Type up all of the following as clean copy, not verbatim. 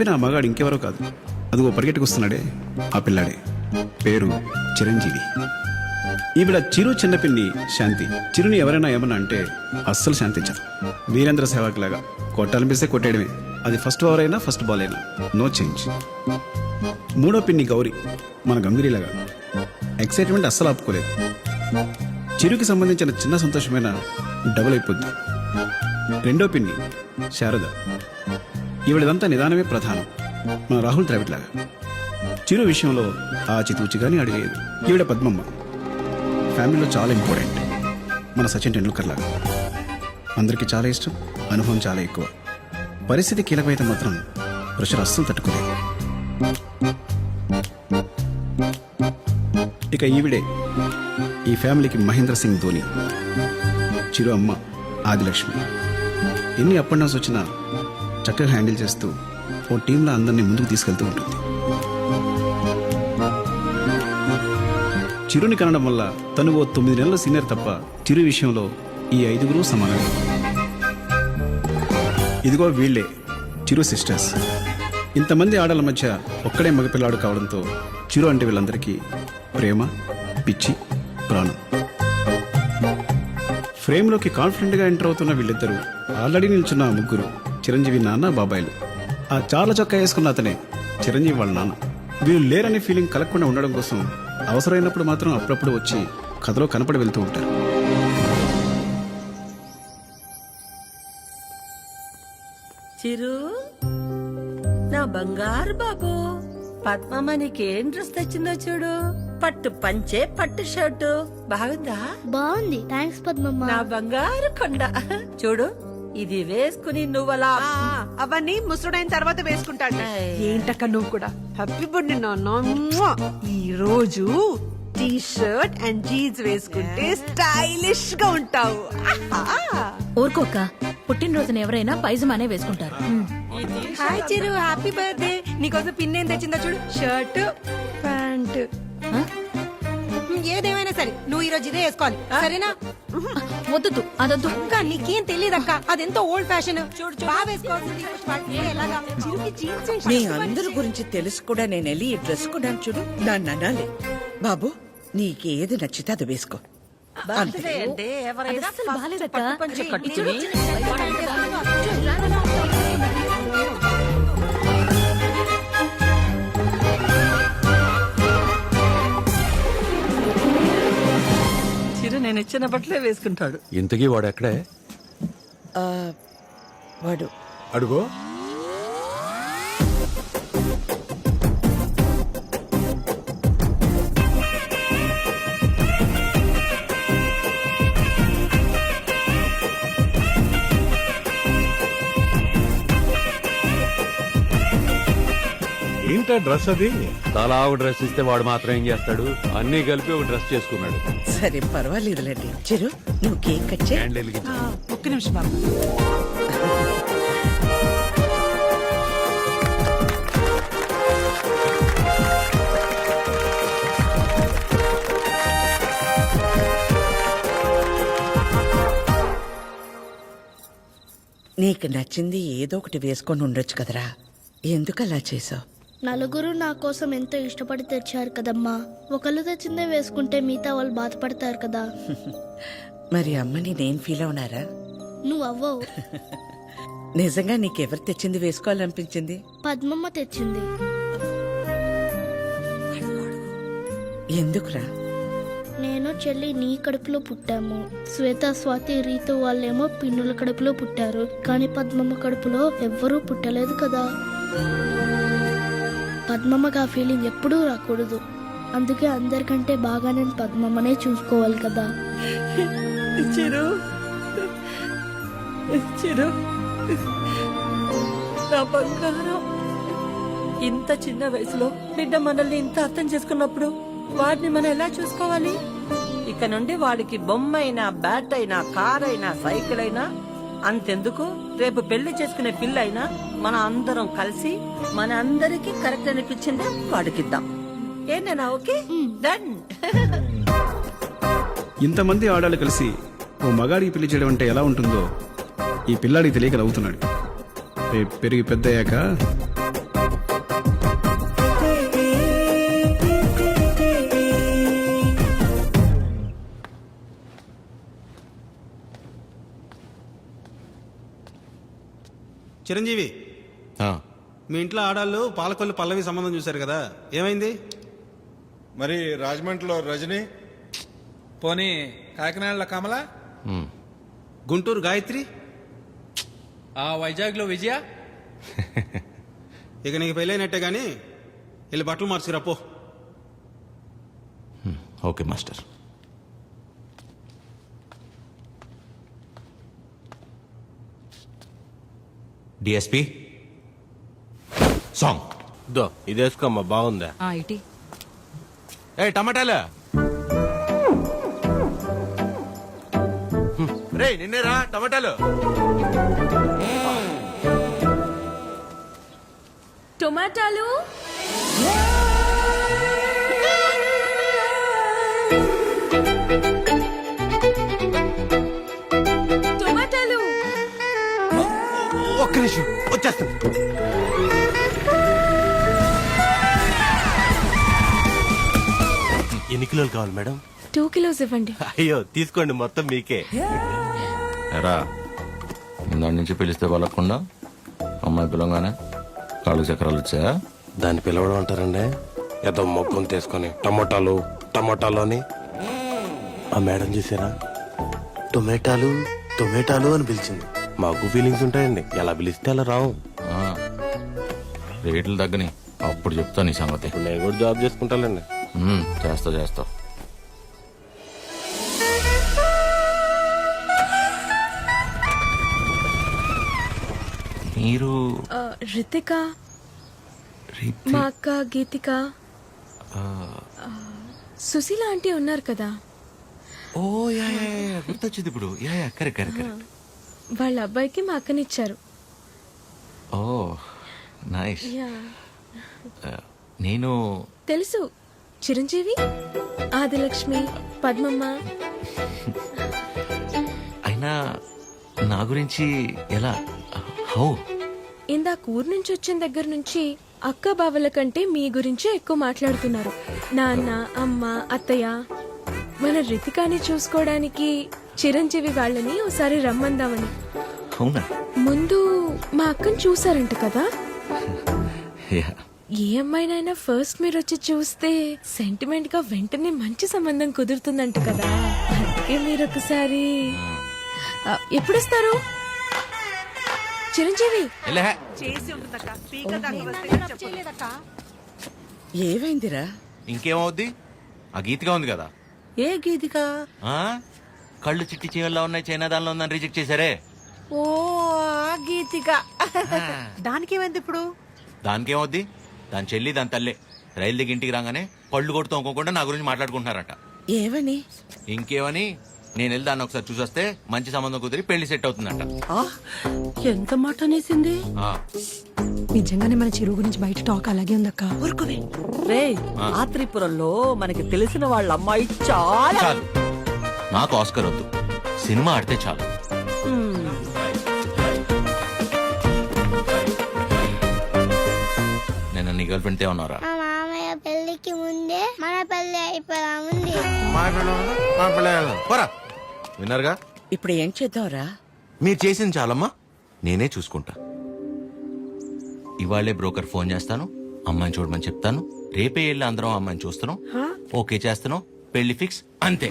చెప్పిన ఆ మగాడు ఇంకెవరో కాదు, అదిగో పరిగెట్టుకొస్తున్నాడే ఆ పిల్లాడే, పేరు చిరంజీవి. ఈవిడ చిరు చిన్నపిన్ని శాంతి. చిరుని ఎవరైనా ఏమన్నా అంటే అస్సలు శాంతించదు. వీరేంద్ర సేవక్ లాగా కొట్టాలనిపిస్తే కొట్టేయడమే, అది ఫస్ట్ ఓవర్ అయినా ఫస్ట్ బాల్ అయినా నో చేంజ్. మూడో పిన్ని గౌరీ, మన గంగురీలాగా ఎక్సైట్మెంట్ అస్సలు ఆపుకోలేదు. చిరుకి సంబంధించిన చిన్న సంతోషమైన డబుల్ అయిపోద్ది. రెండో పిన్ని శారద, ఈవిడదంతా నిదానమే ప్రధానం, మన రాహుల్ ద్రావిడ్ లాగా. చిరు విషయంలో ఆచితూచిగాని అడిగేది. ఈవిడ పద్మమ్మ, ఫ్యామిలీలో చాలా ఇంపార్టెంట్, మన సచిన్ టెండూల్కర్ లాగా. అందరికీ చాలా ఇష్టం, అనుభవం చాలా ఎక్కువ. పరిస్థితి కీలకమైతే మాత్రం ప్రెషర్ అస్సలు తట్టుకోలేదు. ఇక ఈవిడే ఈ ఫ్యామిలీకి మహేంద్ర సింగ్ ధోని. చిరు అమ్మ ఆదిలక్ష్మి. ఎన్ని అప్ అండ్ డౌన్స్ వచ్చినా చక్కగా హ్యాండిల్ చేస్తూ ఓ టీంలో అందరినీ ముందుకు తీసుకెళ్తూ ఉంటుంది. చిరుని కనడం వల్ల తను ఓ 9 నెలల సీనియర్ తప్ప చిరు విషయంలో ఈ 5 సమానమే. ఇదిగో వీళ్లే చిరు సిస్టర్స్. ఇంతమంది ఆడల మధ్య ఒక్కడే మగపిల్లాడు కావడంతో చిరు అంటే వీళ్ళందరికీ ప్రేమ, పిచ్చి, ప్రాణం. ఫ్రేమ్లోకి కాన్ఫిడెంట్గా ఎంటర్ అవుతున్న వీళ్ళిద్దరూ ఆల్రెడీ నిల్చున్న ముగ్గురు చిరంజీవి నాన్న, బాబాయిలు. ఆ చార్ల చొక్కా వేసుకున్న అతనే చిరంజీవి వాళ్ళ నాన్న. వీళ్ళు లేరనే ఫీలింగ్ కలగకుండా ఉండడం కోసం అవసరమైనప్పుడు మాత్రం అప్పుడప్పుడు వచ్చి కథలో కనపడి వెళ్తూ ఉంటారు. చిరు, నా బంగారు బాబు, పద్మమ్మ నీకేం డ్రెస్ తెచ్చిందో చూడు. పట్టు పంచే, పట్టు షర్టు బాగుందా? బాగుంది, థ్యాంక్స్ పద్మమ్మ. నా బంగారు కొండ చూడు, ఇది వేసుకుని నువ్వలా అవన్నీ ముసుడైన తర్వాత వేసుకుంటాడు. ఏంటక్క నువ్వు కూడా హ్యాపీ బర్త్డే నాన్న. ఈ రోజు టీ షర్ట్ అండ్ జీన్స్ వేసుకుంటే స్టైలిష్ గా ఉంటావు. ఊరుకోక, పుట్టినరోజున ఎవరైనా పైజమానే వేసుకుంటారు. హాయ్ చిరు, హ్యాపీ బర్త్డే. నీకోసం పిన్ ఏం తెచ్చిందో చూడు. షర్ట్, ప్యాంట్, ఏదేమైనా సరే నువ్వు ఈ రోజు ఇదే వేసుకోవాలి, సరేనా? వద్దు, అదొద్దు. ఇంకా నీకేం తెలియదక్క, అదెంతో ఓల్డ్ ఫ్యాషన్. బాగా వేసుకోవాల్సింది. మీ అందరి గురించి తెలుసు కూడా నేను వెళ్ళి ఈ డ్రెస్ కూడా చూడు, దాన్ని అనాలి. బాబు, నీకేది నచ్చితే అది వేసుకో. అది అస్సలు బాలేదక్క. చిరు నేను ఇచ్చిన బట్టలే వేసుకుంటాడు. ఇంతకీ వాడు ఎక్కడే? వాడు అడుగో. ఏంటా డ్రెస్ అది? తలా ఒక డ్రెస్ ఇస్తే వాడు మాత్రం ఏం చేస్తాడు? అన్ని కలిపి ఒక డ్రెస్ చేసుకున్నాడు. సరే పర్వాలేదులేండి. చిరు, నువ్వు కేక్ కట్ చేయి. హ్యాండ్ వెలిగించు. ఒక్క నిమిషం బాబు. నీకు నచ్చింది ఏదో ఒకటి వేసుకొని ఉండొచ్చు కదరా, ఎందుకు అలా చేసావు? నలుగురు నా కోసం ఎంతో ఇష్టపడి తెచ్చారు కదమ్మా. ఒకళ్ళు తెచ్చిందే వేసుకుంటే మిగతా వాళ్ళు బాధపడతారు కదా. మరి అమ్మ నేనేం ఫీల్ అవునారా? నువ్వు అవ్వవు. నిజంగా నీకెవరు తెచ్చింది వేసుకోవాలనిపించింది? పద్మమ్మ తెచ్చింది. ఎందుకురా? నేను చెల్లి నీ కడుపులో పుట్టాము. శ్వేత, స్వాతి, రీతు వాళ్ళేమో పిన్నుల కడుపులో పుట్టారు. కానీ పద్మమ్మ కడుపులో ఎవ్వరూ పుట్టలేదు కదా. పద్మమ్మకి ఆ ఫీలింగ్ ఎప్పుడూ రాకూడదు. అందుకే అందరికంటే బాగా నేను పద్మమ్మనే చూసుకోవాలి కదా. చిరు, చిరు, నా బంగారం. ఇంత చిన్న వయసులో బిడ్డ మనల్ని ఇంత అర్థం చేసుకున్నప్పుడు వాడిని మనం ఎలా చూసుకోవాలి? ఇక నుండి వాడికి బొమ్మ అయినా, బ్యాట్ అయినా, కార్ అయినా, సైకిల్ అయినా అంతెందుకు, రేపు పెళ్లి చేసుకునే పిల్ల అయినా మన అందరం కలిసి మన అందరికి కరెక్ట్ అనిపించిందే వాడికిద్దాం. ఏంటన్నా? Okay, done. ఇంతమంది ఆడాలు కలిసి ఓ మగాడికి పెళ్లి చేయడం అంటే ఎలా ఉంటుందో ఈ పిల్లాడికి తెలియక నవ్వుతున్నాడు. రేపు పెరిగి పెద్దయ్యాక చిరంజీవి, మీ ఇంట్లో ఆడాళ్ళు పాలకొల్లు పల్లవి సంబంధం చూశారు కదా, ఏమైంది? మరి రాజమండ్రిలో రజని, పోనీ కాకినాడలో కమల, గుంటూరు గాయత్రి, ఆ వైజాగ్లో విజయ. ఇక నీకు పెళ్ళైనట్టే గాని వెళ్ళి బట్టలు మార్చుకురా పో. Okay master. డిఎస్పి సాంగ్ దో ఇది వేసుకోమ్మా, బాగుందా? ఇటీ ఏ టమాటాలు రే నిన్నేరా టమాటాలు. టొమాటాలు టొమాటాలు ఒక్క నిమిషం వచ్చేస్తాను. ఎన్ని కిలోలు కావాలి మేడం? 2 kilos ఇవ్వండి. అయ్యో తీసుకోండి, మొత్తం మీకే. ఎరా ఇందాడి నుంచి పిలిస్తే వాళ్ళకుండా అమ్మాయి పిలవగానే కాళ్ళు చక్రాలు వచ్చాయా? దాన్ని పిలవడం అంటారండి, ఏదో మొగ్గం తీసుకొని టమోటాలు టమోటాలు అని. ఆ మేడం చూసారా, టొమాటాలు టొమాటాలు అని పిలిచింది. మాకు ఫీలింగ్స్ ఉంటాయండి, ఎలా పిలిస్తే అలా రావు. రేట్లు తగ్గని అప్పుడు చెప్తా నీ సంగతి. నేను కూడా జాబ్ చేసుకుంటానండి. చేస్తా. మీరు రితిక, మా అక్క గీతిక, సుశీల ఆంటీ ఉన్నారు కదా, ఓ యా గుర్తొచ్చింది ఇప్పుడు. Yeah correct. వాళ్ళ అబ్బాయికి మా అక్కనిచ్చారు. ఓ నైస్. యా నేను తెలుసు, చిరంజీవి, ఆదిలక్ష్మి, పద్మమ్మ. అయినా నా గురించి ఎలా, హౌ? ఇందాక ఊరు నుంచి వచ్చిన దగ్గర నుంచి అక్క బావల కంటే మీ గురించే ఎక్కువ మాట్లాడుతున్నారు. నాన్న, అమ్మ, అత్తయ్య. మన రితికాని చూసుకోవడానికి చిరంజీవి వాళ్ళని ఓసారి రమ్మందామని. అవునా? ముందు మా అక్కని చూసారంట కదా. యా. ఏ అమ్మాయినైనా ఫస్ట్ మీరు వచ్చి చూస్తే సెంటిమెంట్ గా వెంటనే మంచి సంబంధం కుదురుతుందంట కదా. అందుకే మీరు ఒకసారి ఎప్పుడొస్తారు చిరంజీవి? చేసి ఉంటుందక్క, స్పీకర్ దాకా వస్తే చెప్పు. ఏమైందిరా? ఇంకేమవుద్ది, ఆ గీతిగా ఉంది కదా. ఏ గీతిక? ఆ కళ్ళు చిట్టి చీవల్లో ఉన్నాయి, చైనా దానిలో ఉందని రిజెక్ట్ చేశారే. ఓ ఆ గీతిక. దానికేమైంది ఇప్పుడు? దానికేమవుద్ది, దాని చెల్లి దాని తల్లే రైలు దిగి ఇంటికి రాగానే పళ్ళు కొడుతూ అనుకోకుండా నా గురించి మాట్లాడుకుంటున్నారట. ఏమని? ఇంకేమని, నేను వెళ్ళి దాన్ని ఒకసారి చూసొస్తే మంచి సంబంధం కుదిరి పెళ్లి సెట్ అవుతుందంట. ఎంత మాట అనేసింది? నిజంగానే మన చెరువు గురించి బయట టాక్ అలాగే ఉందక్క. ఊరుకోవే. రే, ఆ త్రిపురంలో మనకి తెలిసిన వాళ్ళ అమ్మాయి చాలా. చాలు, నాకు ఆస్కర్ వద్దు, సినిమా ఆడితే చాలు. నేను నీ గర్ల్ ఫ్రెండ్ తే ఉన్నారా? మా మామయ్య పెళ్లికి ముందే మన పెళ్లి అయిపోదా ఉంది. పోరా, విన్నారుగా. ఇప్పుడు ఏం చేద్దాంరా? మీరు చేసింది చాలమ్మా, నేనే చూసుకుంటా. ఇవాళే బ్రోకర్ ఫోన్ చేస్తాను, అమ్మాయిని చూడమని చెప్తాను. రేపే వెళ్ళి అందరం అమ్మాయిని చూస్తున్నాం, ఓకే చేస్తున్నాం, పెళ్లి ఫిక్స్, అంతే.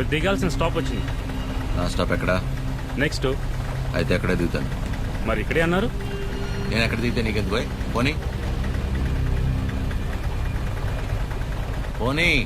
మీరు దిగాల్సిన స్టాప్ వచ్చింది. నా స్టాప్ ఎక్కడా? నెక్స్ట్. అయితే ఎక్కడే దిగుతాను. మరి ఇక్కడే అన్నారు. నేను ఎక్కడ దిగితే నీకెందుకు పోయి? పోనీ పోనీ